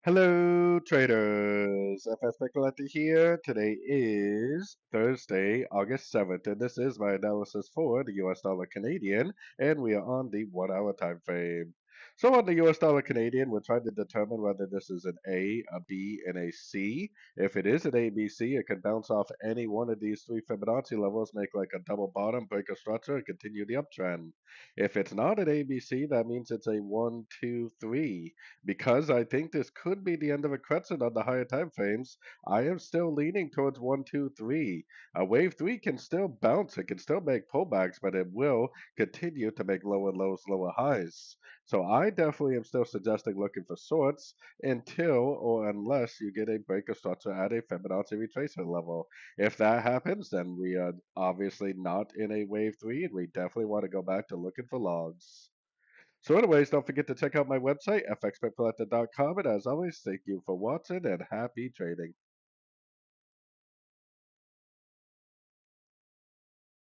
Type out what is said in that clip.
Hello, traders. FX Pip Collector here. Today is Thursday, August 7th, and this is my analysis for the US dollar Canadian, and we are on the 1 hour time frame. So, on the US dollar Canadian, we're trying to determine whether this is an A, a B, and a C. If it is an A, B, C, it can bounce off any one of these three Fibonacci levels, make like a double bottom, break a structure, and continue the uptrend. If it's not an A, B, C, that means it's a 1, 2, 3. Because I think this could be the end of a crescent on the higher time frames, I am still leaning towards 1, 2, 3. A wave 3 can still bounce, it can still make pullbacks, but it will continue to make lower lows, lower highs. So I definitely am still suggesting looking for shorts until or unless you get a breaker structure at a Fibonacci retracement level. If that happens, then we are obviously not in a wave 3, and we definitely want to go back to looking for logs. So, anyways, don't forget to check out my website, fxpipcollector.com. And as always, thank you for watching and happy trading.